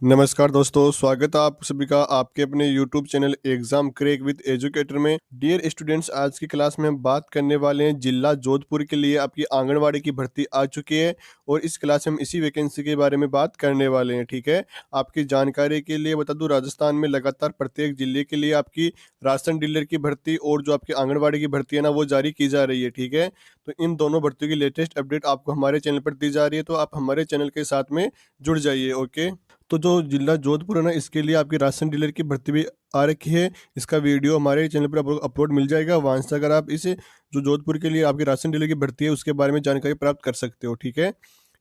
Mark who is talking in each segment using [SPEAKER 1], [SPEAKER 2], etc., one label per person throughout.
[SPEAKER 1] नमस्कार दोस्तों, स्वागत है आप सभी का आपके अपने YouTube channel exam crack with educator में। डियर स्टूडेंट्स, आज की क्लास में हम बात करने वाले हैं जिला जोधपुर के लिए आपकी आंगनवाड़ी की भर्ती आ चुकी है और इस क्लास में हम इसी वैकेंसी के बारे में बात करने वाले हैं। ठीक है, आपकी जानकारी के लिए बता दूं, राजस्थान में लगातार प्रत्येक जिले के लिए आपकी राशन डीलर की भर्ती और जो आपकी आंगनवाड़ी की भर्ती है ना, वो जारी की जा रही है। ठीक है, तो इन दोनों भर्तियों की लेटेस्ट अपडेट आपको हमारे चैनल पर दी जा रही है, तो आप हमारे चैनल के साथ में जुड़ जाइए। ओके, तो जो जिला जोधपुर है ना, इसके लिए आपकी राशन डीलर की भर्ती भी आ रखी है। इसका वीडियो हमारे चैनल पर आपको अपलोड मिल जाएगा, वहाँ से अगर आप इस जो जोधपुर के लिए आपकी राशन डीलर की भर्ती है उसके बारे में जानकारी प्राप्त कर सकते हो। ठीक है,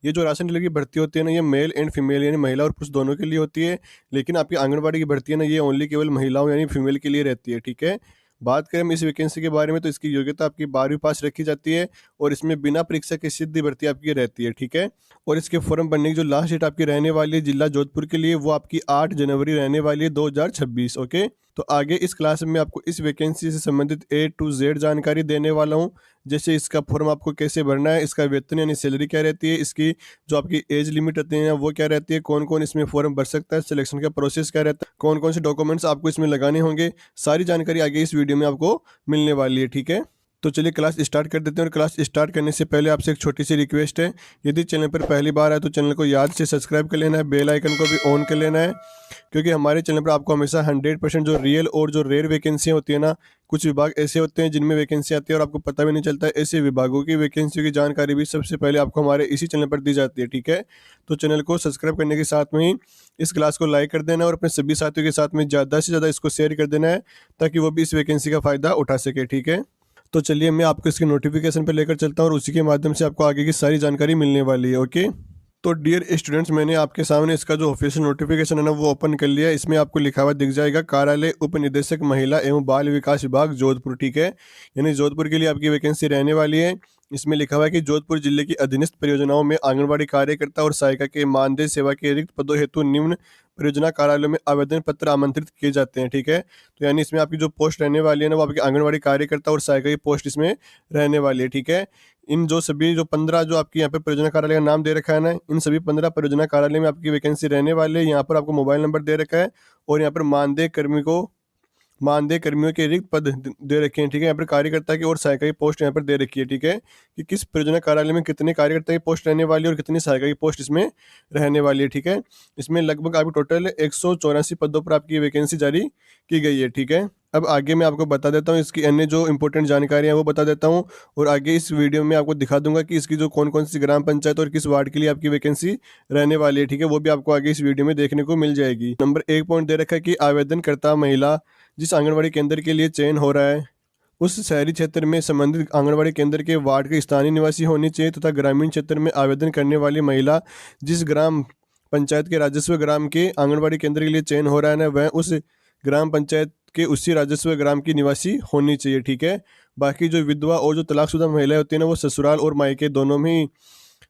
[SPEAKER 1] ये जो राशन डीलर की भर्ती होती है ना, ये मेल एंड फीमेल यानी महिला और पुरुष दोनों के लिए होती है। लेकिन आपकी आंगनबाड़ी की भर्ती है ना, ये ओनली केवल महिलाओं यानी फीमेल के लिए रहती है। ठीक है, बात करें हम इस वैकेंसी के बारे में, तो इसकी योग्यता आपकी 12वीं पास रखी जाती है और इसमें बिना परीक्षा की सीधी भर्ती आपकी रहती है। ठीक है, और इसके फॉर्म भरने की जो लास्ट डेट आपकी रहने वाली है जिला जोधपुर के लिए, वो आपकी 8 जनवरी रहने वाली है 2026। ओके, तो आगे इस क्लास में आपको इस वैकेंसी से संबंधित ए टू जेड जानकारी देने वाला हूँ। जैसे इसका फॉर्म आपको कैसे भरना है, इसका वेतन यानी सैलरी क्या रहती है, इसकी जो आपकी एज लिमिट रहती है वो क्या रहती है, कौन कौन इसमें फॉर्म भर सकता है, सिलेक्शन का प्रोसेस क्या रहता है, कौन कौन से डॉक्यूमेंट्स आपको इसमें लगाने होंगे, सारी जानकारी आगे इस वीडियो में आपको मिलने वाली है। ठीक है, तो चलिए क्लास स्टार्ट कर देते हैं। और क्लास स्टार्ट करने से पहले आपसे एक छोटी सी रिक्वेस्ट है, यदि चैनल पर पहली बार है तो चैनल को याद से सब्सक्राइब कर लेना है, बेल आइकन को भी ऑन कर लेना है, क्योंकि हमारे चैनल पर आपको हमेशा 100% जो रियल और जो रेयर वैकेंसी होती है ना, कुछ विभाग ऐसे होते हैं जिनमें वैकेंसी आती है और आपको पता भी नहीं चलता है, ऐसे विभागों की वैकेंसी की जानकारी भी सबसे पहले आपको हमारे इसी चैनल पर दी जाती है। ठीक है, तो चैनल को सब्सक्राइब करने के साथ में ही इस क्लास को लाइक कर देना और अपने सभी साथियों के साथ में ज़्यादा से ज़्यादा इसको शेयर कर देना है, ताकि वो भी इस वैकेंसी का फ़ायदा उठा सके। ठीक है, तो चलिए मैं आपको इसके नोटिफिकेशन पे लेकर चलता हूँ और उसी के माध्यम से आपको आगे की सारी जानकारी मिलने वाली है। ओके, तो डियर स्टूडेंट्स, मैंने आपके सामने इसका जो ऑफिशियल नोटिफिकेशन है ना, वो ओपन कर लिया है। इसमें आपको लिखा हुआ दिख जाएगा कार्यालय उप निदेशक महिला एवं बाल विकास विभाग जोधपुर। ठीक है, यानी जोधपुर के लिए आपकी वैकेंसी रहने वाली है। इसमें लिखा हुआ है कि जोधपुर जिले की अधीनस्थ परियोजनाओं में आंगनबाड़ी कार्यकर्ता और सहायिका के मानदेय सेवा के रिक्त पदों हेतु निम्न परियोजना कार्यालयों में आवेदन पत्र आमंत्रित किए जाते हैं। ठीक है, तो यानी इसमें आपकी जो पोस्ट रहने वाली है ना, वो आपकी आंगनबाड़ी कार्यकर्ता और सहायिका की पोस्ट इसमें रहने वाली है। ठीक है, इन जो सभी जो 15 जो आपकी यहाँ पे परियोजना कार्यालय का नाम दे रखा है ना, इन सभी 15 परियोजना कार्यालय में आपकी वैकेंसी रहने वाली है। यहाँ पर आपको मोबाइल नंबर दे रखा है और यहाँ पर मानदेय कर्मियों के रिक्त पद दे रखे हैं। ठीक है, यहाँ पर कार्यकर्ता की और सहायिका की पोस्ट यहाँ पर दे रखी है। ठीक है, कि किस परियोजना कार्यालय में कितने कार्यकर्ता की पोस्ट रहने वाली है और कितनी सहायिका की पोस्ट इसमें रहने वाली है। ठीक है, इसमें लगभग आपकी टोटल 184 पदों पर आपकी वैकेंसी जारी की गई है। ठीक है, अब आगे मैं आपको बता देता हूँ इसकी अन्य जो इंपॉर्टेंट जानकारी है वो बता देता हूँ, और आगे इस वीडियो में आपको दिखा दूंगा कि इसकी जो कौन कौन सी ग्राम पंचायत और किस वार्ड के लिए आपकी वैकेंसी रहने वाली है। ठीक है, वो भी आपको आगे इस वीडियो में देखने को मिल जाएगी। नंबर 1 पॉइंट दे रखा है कि आवेदनकर्ता महिला जिस आंगनबाड़ी केंद्र के लिए चयन हो रहा है उस शहरी क्षेत्र में संबंधित आंगनबाड़ी केंद्र के वार्ड के स्थानीय निवासी होनी चाहिए, तथा ग्रामीण क्षेत्र में आवेदन करने वाली महिला जिस ग्राम पंचायत के राजस्व ग्राम के आंगनबाड़ी केंद्र के लिए चयन हो रहा है ना, वह उस ग्राम पंचायत के उसी राजस्व ग्राम की निवासी होनी चाहिए। ठीक है, बाकी जो विधवा और जो तलाकशुदा महिलाएं होती है ना, वो ससुराल और मायके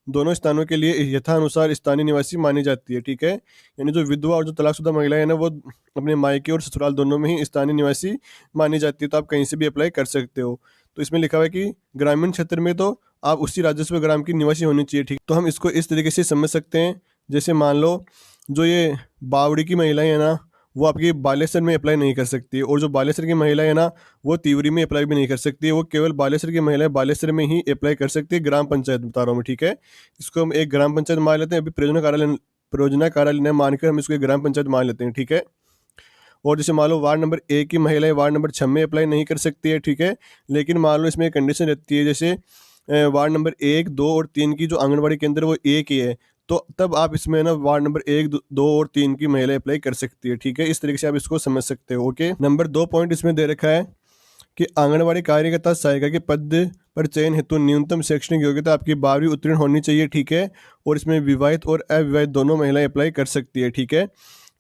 [SPEAKER 1] दोनों स्थानों के लिए यथानुसार स्थानीय निवासी मानी जाती है। ठीक है, यानी जो विधवा और जो तलाकशुदा महिलाएं है ना, वो अपने मायके और ससुराल दोनों में ही स्थानीय निवासी मानी जाती है, तो आप कहीं से भी अप्लाई कर सकते हो। तो इसमें लिखा हुआ है कि ग्रामीण क्षेत्र में तो आप उसी राजस्व ग्राम की निवासी होनी चाहिए। ठीक, तो हम इसको इस तरीके से समझ सकते हैं, जैसे मान लो जो ये बावड़ी की महिलाएं है ना, वो आपकी बालेश्वर में अप्लाई नहीं कर सकती, और जो बालेश्वर की महिला है ना, वो तिवरी में अप्लाई भी नहीं कर सकती है। वो केवल बालेश्वर की महिलाएं बालेश्वर में ही अप्लाई कर सकती है, ग्राम पंचायत बता रहा हूँ मैं। ठीक है, इसको हम एक ग्राम पंचायत मान लेते हैं, अभी परियोजना कार्यालय ने मानकर हम इसको एक ग्राम पंचायत मान लेते हैं। ठीक है, और जैसे मान लो वार्ड नंबर 1 की महिलाएं वार्ड नंबर 6 में अप्लाई नहीं कर सकती है। ठीक है, लेकिन मान लो इसमें एक कंडीशन रहती है, जैसे वार्ड नंबर 1, 2 और 3 की जो आंगनबाड़ी केंद्र वो एक ही है, तो तब आप इसमें ना वार्ड नंबर 1, 2 और 3 की महिला अप्लाई कर सकती है। ठीक है, इस तरीके से आप इसको समझ सकते हो। ओके, नंबर 2 पॉइंट इसमें दे रखा है कि आंगनबाड़ी कार्यकर्ता सहायिका के पद पर चयन हेतु न्यूनतम शैक्षणिक योग्यता आपकी 12वीं उत्तीर्ण होनी चाहिए। ठीक है, और इसमें विवाहित और अविवाहित दोनों महिलाएं अप्लाई कर सकती है। ठीक है,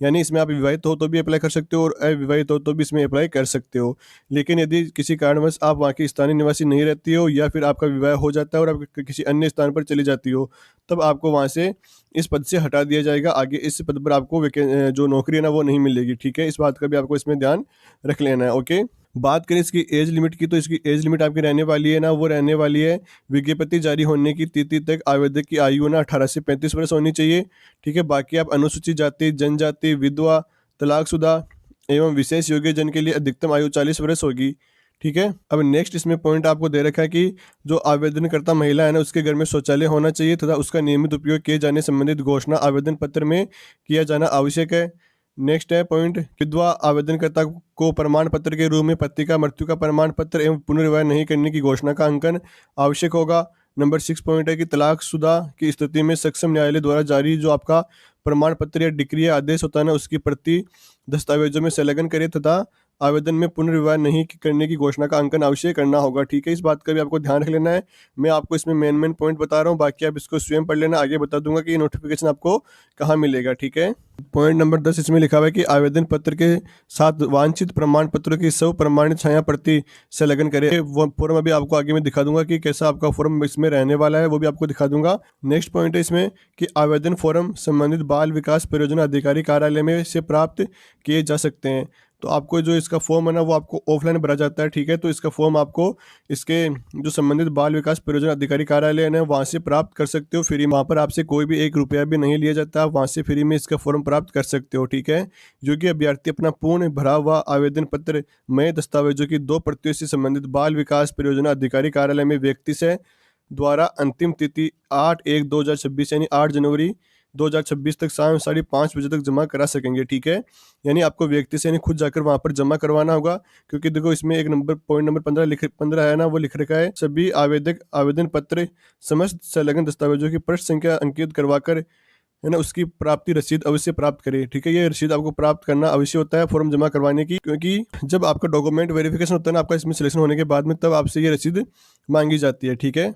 [SPEAKER 1] यानी इसमें आप विवाहित हो तो भी अप्लाई कर सकते हो और अविवाहित हो तो भी इसमें अप्लाई कर सकते हो। लेकिन यदि किसी कारणवश आप वहाँ की स्थानीय निवासी नहीं रहती हो, या फिर आपका विवाह हो जाता है और आप किसी अन्य स्थान पर चली जाती हो, तब आपको वहाँ से इस पद से हटा दिया जाएगा। आगे इस पद पर आपको जो नौकरी है ना, वो नहीं मिलेगी। ठीक है, इस बात का भी आपको इसमें ध्यान रख लेना है। ओके, बात करें इसकी एज लिमिट की, तो इसकी एज लिमिट आपकी रहने वाली है ना, वो रहने वाली है विज्ञप्ति जारी होने की तिथि तक आवेदक की आयु ना 18 से 35 वर्ष होनी चाहिए। ठीक है, बाकी आप अनुसूचित जाति, जनजाति, विधवा, तलाकशुदा एवं विशेष योग्य जन के लिए अधिकतम आयु 40 वर्ष होगी। ठीक है, अब नेक्स्ट इसमें पॉइंट आपको दे रखा है कि जो आवेदनकर्ता महिला है ना, उसके घर में शौचालय होना चाहिए तथा उसका नियमित उपयोग किए जाने संबंधित घोषणा आवेदन पत्र में किया जाना आवश्यक है। नेक्स्ट है पॉइंट, विधवा आवेदनकर्ता को प्रमाण पत्र के रूप में पति का मृत्यु का प्रमाण पत्र एवं पुनर्विवाह नहीं करने की घोषणा का अंकन आवश्यक होगा। नंबर 6 पॉइंट है कि तलाकशुदा की स्थिति में सक्षम न्यायालय द्वारा जारी जो आपका प्रमाण पत्र या डिक्री या आदेश होता है ना, उसकी प्रति दस्तावेजों में संलग्न करे तथा आवेदन में पुनर्विवाह नहीं करने की घोषणा का अंकन अवश्य करना होगा। ठीक है, इस बात का भी आपको ध्यान रख लेना है। मैं आपको इसमें मेन पॉइंट बता रहा हूँ, बाकी आप इसको स्वयं पढ़ लेना, आगे बता दूंगा कि ये नोटिफिकेशन आपको कहाँ मिलेगा। ठीक है, पॉइंट नंबर 10 इसमें लिखा हुआ है कि आवेदन पत्र के साथ वांछित प्रमाण पत्रों की स्व प्रमाणित छाया प्रति संलग्न करें। वो फॉर्म अभी आपको आगे मैं दिखा दूंगा कि कैसा आपका फॉर्म इसमें रहने वाला है, वो भी आपको दिखा दूंगा। नेक्स्ट पॉइंट है इसमें कि आवेदन फॉर्म संबंधित बाल विकास परियोजना अधिकारी कार्यालय में से प्राप्त किए जा सकते हैं। तो आपको जो इसका फॉर्म है ना, वो आपको ऑफलाइन भरा जाता है। ठीक है, तो इसका फॉर्म आपको इसके जो संबंधित बाल विकास परियोजना अधिकारी कार्यालय है ना, वहाँ से प्राप्त कर सकते हो फ्री। वहाँ पर आपसे कोई भी 1 रुपया भी नहीं लिया जाता, वहाँ से फ्री में इसका फॉर्म प्राप्त कर सकते हो। ठीक है, योग्य अभ्यर्थी अपना पूर्ण भरा हुआ आवेदन पत्र में दस्तावेजों की 2 प्रतियों से संबंधित बाल विकास परियोजना अधिकारी कार्यालय में व्यक्ति से द्वारा अंतिम तिथि 8/1/2026 यानी 8 जनवरी 2026 तक शाम 5:30 बजे तक जमा करा सकेंगे। ठीक है, यानी आपको व्यक्ति से यानी खुद जाकर वहां पर जमा करवाना होगा, क्योंकि देखो इसमें एक नंबर पॉइंट नंबर 15 है ना, वो लिख रखा है सभी आवेदक आवेदन पत्र समस्त संलग्न दस्तावेजों की पृष्ठ संख्या अंकित करवाकर है ना, उसकी प्राप्ति रसीद अवश्य प्राप्त करें। ठीक है, ये रसीद आपको प्राप्त करना अवश्य होता है फॉर्म जमा करवाने की, क्योंकि जब आपका डॉक्यूमेंट वेरिफिकेशन होता है ना आपका इसमें सिलेक्शन होने के बाद में, तब आपसे ये रसीद मांगी जाती है। ठीक है,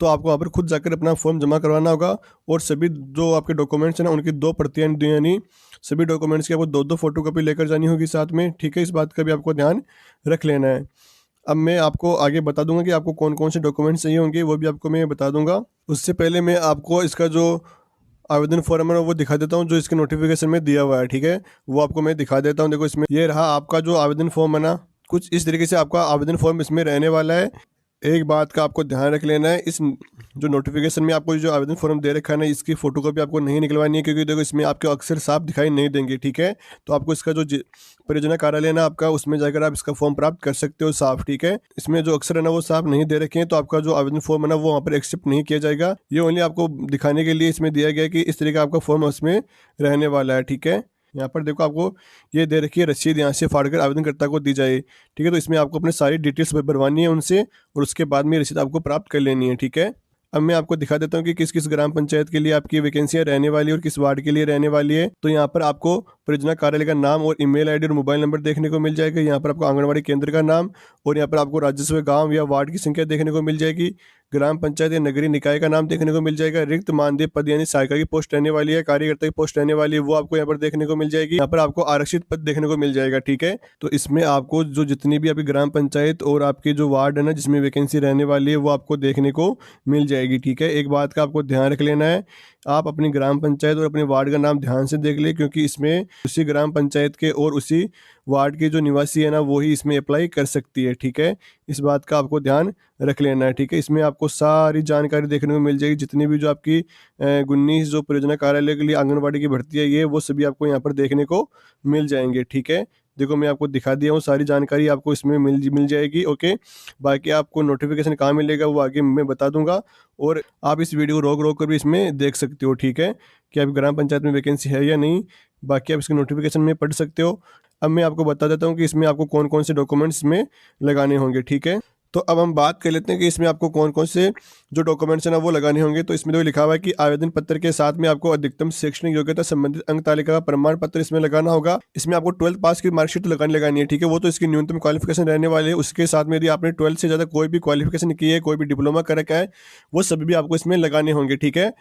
[SPEAKER 1] तो आपको वहाँ पर खुद जाकर अपना फॉर्म जमा करवाना होगा और सभी जो आपके डॉक्यूमेंट्स हैं ना, उनकी 2 प्रतियां यानी सभी डॉक्यूमेंट्स की आपको 2-2 फोटोकॉपी लेकर जानी होगी साथ में। ठीक है, इस बात का भी आपको ध्यान रख लेना है। अब मैं आपको आगे बता दूंगा कि आपको कौन कौन से डॉक्यूमेंट्स चाहिए होंगे, वो भी आपको मैं बता दूंगा। उससे पहले मैं आपको इसका जो आवेदन फॉर्म है वो दिखा देता हूँ, जो इसके नोटिफिकेशन में दिया हुआ है। ठीक है, वो आपको मैं दिखा देता हूँ। देखो इसमें ये रहा आपका जो आवेदन फॉर्म है ना, कुछ इस तरीके से आपका आवेदन फॉर्म इसमें रहने वाला है। एक बात का आपको ध्यान रख लेना है, इस जो नोटिफिकेशन में आपको जो आवेदन फॉर्म दे रखा है ना, इसकी फोटोकॉपी आपको नहीं निकलवानी है, क्योंकि देखो इसमें आपके अक्षर साफ दिखाई नहीं देंगे। ठीक है, तो आपको इसका जो परियोजना कार्यालय है ना आपका, उसमें जाकर आप इसका फॉर्म प्राप्त कर सकते हो साफ। ठीक है, इसमें जो अक्षर है ना वो साफ नहीं दे रखे हैं, तो आपका जो आवेदन फॉर्म है ना वो वहाँ पर एक्सेप्ट नहीं किया जाएगा। ये ओनली आपको दिखाने के लिए इसमें दिया गया है कि इस तरीके का आपका फॉर्म उसमें रहने वाला है। ठीक है, यहाँ पर देखो आपको ये दे रखी है रसीद, यहाँ से फाड़कर आवेदनकर्ता को दी जाए। ठीक है, तो इसमें आपको अपने सारी डिटेल्स भरवानी है उनसे, और उसके बाद में रसीद आपको प्राप्त कर लेनी है। ठीक है, अब मैं आपको दिखा देता हूँ कि किस किस ग्राम पंचायत के लिए आपकी वैकेंसियाँ रहने वाली है और किस वार्ड के लिए रहने वाली है। तो यहाँ पर आपको परियोजना कार्यालय का नाम और ईमेल आईडी और मोबाइल नंबर देखने को मिल जाएगा। यहाँ पर आपको आंगनबाड़ी केंद्र का नाम और यहाँ पर आपको राजस्व गांव या वार्ड की संख्या देखने को मिल जाएगी। ग्राम पंचायत या नगरीय निकाय का नाम देखने को मिल जाएगा। रिक्त मानदेय पद यानी सहायिका की पोस्ट रहने वाली है, कार्यकर्ता की पोस्ट रहने वाली है, वो आपको यहाँ पर देखने को मिल जाएगी। यहाँ पर आपको आरक्षित पद देखने को मिल जाएगा। ठीक है, तो इसमें आपको जो जितनी भी आपकी ग्राम पंचायत और आपके जो वार्ड है ना जिसमें वैकेंसी रहने वाली है, वो आपको देखने को मिल जाएगी। ठीक है, एक बात का आपको ध्यान रख लेना है, आप अपनी ग्राम पंचायत और अपने वार्ड का नाम ध्यान से देख ले, क्योंकि इसमें उसी ग्राम पंचायत के और उसी वार्ड के जो निवासी है ना वो ही इसमें अप्लाई कर सकती है। ठीक है, इस बात का आपको ध्यान रख लेना है। ठीक है, इसमें आपको सारी जानकारी देखने को मिल जाएगी, जितनी भी जो आपकी 19 जो परियोजना कार्यालय के लिए आंगनबाड़ी की भर्ती है ये, वो सभी आपको यहाँ पर देखने को मिल जाएंगे। ठीक है, देखो मैं आपको दिखा दिया हूँ, सारी जानकारी आपको इसमें मिल जाएगी। ओके, बाकी आपको नोटिफिकेशन कहाँ मिलेगा वो आगे मैं बता दूंगा, और आप इस वीडियो को रोक कर भी इसमें देख सकते हो। ठीक है, कि आप ग्राम पंचायत में वैकेंसी है या नहीं, बाकी आप इसके नोटिफिकेशन में पढ़ सकते हो। अब मैं आपको बता देता हूँ कि इसमें आपको कौन कौन से डॉक्यूमेंट्स में लगाने होंगे। ठीक है, तो अब हम बात कर लेते हैं कि इसमें आपको कौन कौन से जो डॉक्यूमेंट्स हैं ना वो लगाने होंगे। तो इसमें तो लिखा हुआ है कि आवेदन पत्र के साथ में आपको अधिकतम शैक्षणिक योग्यता संबंधित अंक तालिका का प्रमाण पत्र इसमें लगाना होगा। इसमें आपको 12th पास की मार्कशीट लगानी है। ठीक है, वो तो इसकी न्यूनतम क्वालिफिकेशन रहने वाली है। उसके साथ में यदि आपने 12th से ज़्यादा कोई भी क्वालिफिकेशन की है, कोई भी डिप्लोमा कर रखा है, वो सभी भी आपको इसमें लगाने होंगे। ठीक है,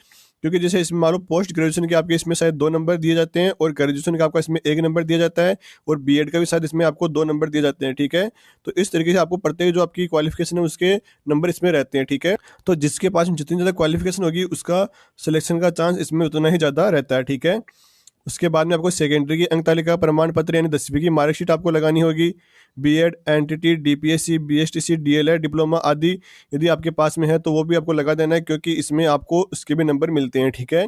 [SPEAKER 1] क्योंकि जैसे इसमें मान लो पोस्ट ग्रेजुएशन के आपके इसमें शायद 2 नंबर दिए जाते हैं, और ग्रेजुएशन का आपका इसमें 1 नंबर दिया जाता है, और बीएड का भी शायद इसमें आपको 2 नंबर दिए जाते हैं। ठीक है, तो इस तरीके से आपको प्रत्येक जो आपकी क्वालिफिकेशन है उसके नंबर इसमें रहते हैं। ठीक है, तो जिसके पास जितनी ज़्यादा क्वालिफिकेशन होगी उसका सिलेक्शन का चांस इसमें उतना ही ज़्यादा रहता है। ठीक है, उसके बाद में आपको सेकेंडरी की अंक तालिका प्रमाण पत्र यानी 10वीं की मार्कशीट आपको लगानी होगी। BEd, NTT, DPSC, BSTC, DLEd, diploma आदि यदि आपके पास में है तो वो भी आपको लगा देना है, क्योंकि इसमें आपको उसके भी नंबर मिलते हैं, ठीक है।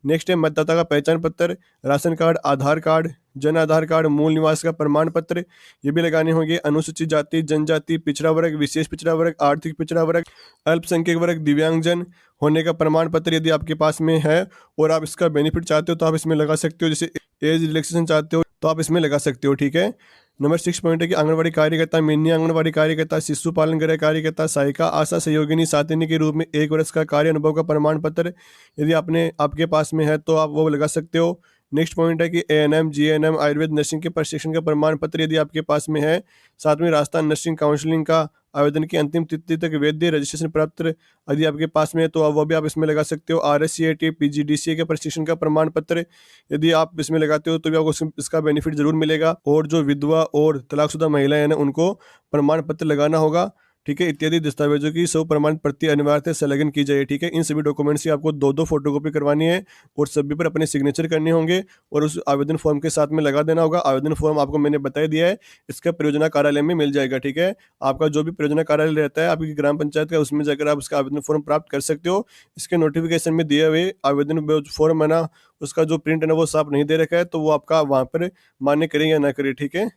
[SPEAKER 1] नेक्स्ट है मतदाता का पहचान पत्र, राशन कार्ड, आधार कार्ड, जन आधार कार्ड, मूल निवास का प्रमाण पत्र ये भी लगाने होंगे। अनुसूचित जाति, जनजाति, पिछड़ा वर्ग, विशेष पिछड़ा वर्ग, आर्थिक पिछड़ा वर्ग, अल्पसंख्यक वर्ग, दिव्यांगजन होने का प्रमाण पत्र यदि आपके पास में है और आप इसका बेनिफिट चाहते हो तो आप इसमें लगा सकते हो। जैसे एज रिलैक्सेशन चाहते हो तो आप इसमें लगा सकते हो, ठीक है। नंबर 6 पॉइंट है कि आंगनबाड़ी कार्यकर्ता, मिनी आंगनबाड़ी कार्यकर्ता, शिशु पालन गृह कार्यकर्ता, सहायिका, आशा सहयोगिनी, सातिनी के रूप में 1 वर्ष का कार्य अनुभव का प्रमाण पत्र यदि आपके पास में है तो आप वो लगा सकते हो। नेक्स्ट पॉइंट है कि एएनएम, जीएनएम, आयुर्वेद नर्सिंग के प्रशिक्षण का प्रमाण पत्र यदि आपके पास में है। साथ में राजस्थान नर्सिंग काउंसिलिंग का आवेदन की अंतिम तिथि तक वैध रजिस्ट्रेशन प्राप्त यदि आपके पास में है तो वो भी आप इसमें लगा सकते हो। आरएससीआईटी, पीजीडीसीए के प्रशिक्षण का प्रमाण पत्र यदि आप इसमें लगाते हो तो भी आपको इसका बेनिफिट जरूर मिलेगा। और जो विधवा और तलाकशुदा महिलाएं हैं उनको प्रमाण पत्र लगाना होगा, ठीक है। इत्यादि दस्तावेजों की सौ प्रमाण प्रति अनिवार्यता संलग्न की जाए, ठीक है। इन सभी डॉक्यूमेंट्स की आपको 2-2 फोटोकॉपी करवानी है और सभी पर अपने सिग्नेचर करने होंगे और उस आवेदन फॉर्म के साथ में लगा देना होगा। आवेदन फॉर्म आपको मैंने बता दिया है, इसका परियोजना कार्यालय में मिल जाएगा, ठीक है। आपका जो भी परियोजना कार्यालय रहता है आपकी ग्राम पंचायत का, उसमें जाकर आप उसका आवेदन फॉर्म प्राप्त कर सकते हो। इसके नोटिफिकेशन में दिए हुए आवेदन फॉर्म है ना, उसका जो प्रिंट है ना वो साफ नहीं दे रखा है, तो वो आपका वहाँ पर मान्य करें या ना करें, ठीक है।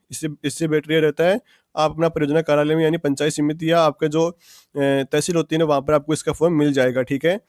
[SPEAKER 1] इससे बेटर ये रहता है आप अपना परियोजना कार्यालय में यानी पंचायत समिति या आपका जो तहसील होती है ना वहाँ पर आपको इसका फॉर्म मिल जाएगा, ठीक है।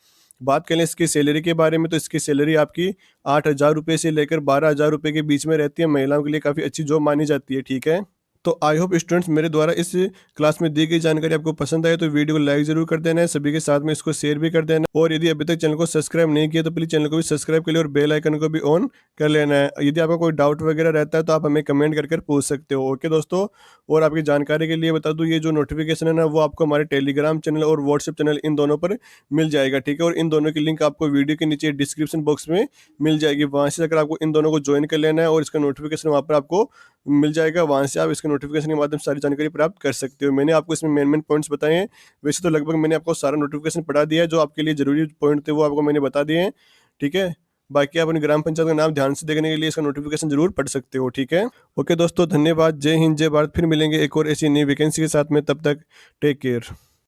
[SPEAKER 1] बात करें इसकी सैलरी के बारे में तो इसकी सैलरी आपकी 8,000 रुपये से लेकर 12,000 रुपये के बीच में रहती है। महिलाओं के लिए काफ़ी अच्छी जॉब मानी जाती है, ठीक है। तो आई होप स्टूडेंट्स मेरे द्वारा इस क्लास में दी गई जानकारी आपको पसंद आए तो वीडियो को लाइक जरूर कर देना है, सभी के साथ में इसको शेयर भी कर देना। और यदि अभी तक चैनल को सब्सक्राइब नहीं किया तो प्लीज़ चैनल को भी सब्सक्राइब कर लिया और बेल आइकन को भी ऑन कर लेना है। यदि आपका कोई डाउट वगैरह रहता है तो आप हमें कमेंट करके पूछ सकते हो, ओके दोस्तों। और आपकी जानकारी के लिए बता दूँ, ये जो नोटिफिकेशन है ना वो आपको हमारे टेलीग्राम चैनल और व्हाट्सएप चैनल इन दोनों पर मिल जाएगा, ठीक है। और इन दोनों की लिंक आपको वीडियो के नीचे डिस्क्रिप्शन बॉक्स में मिल जाएगी, वहाँ से जाकर आपको इन दोनों को ज्वाइन कर लेना है और इसका नोटिफिकेशन वहाँ पर आपको मिल जाएगा। वहाँ से आप इसके नोटिफिकेशन के माध्यम से सारी जानकारी प्राप्त कर सकते हो। मैंने आपको इसमें मेन पॉइंट्स बताए हैं, वैसे तो लगभग मैंने आपको सारा नोटिफिकेशन पढ़ा दिया है, जो आपके लिए जरूरी पॉइंट थे वो आपको मैंने बता दिए हैं, ठीक है। बाकी आप अपनी ग्राम पंचायत का नाम ध्यान से देखने के लिए इसका नोटिफिकेशन जरूर पढ़ सकते हो, ठीक है। ओके दोस्तों, धन्यवाद। जय हिंद, जय भारत। फिर मिलेंगे एक और ऐसी नई वैकेंसी के साथ में, तब तक टेक केयर।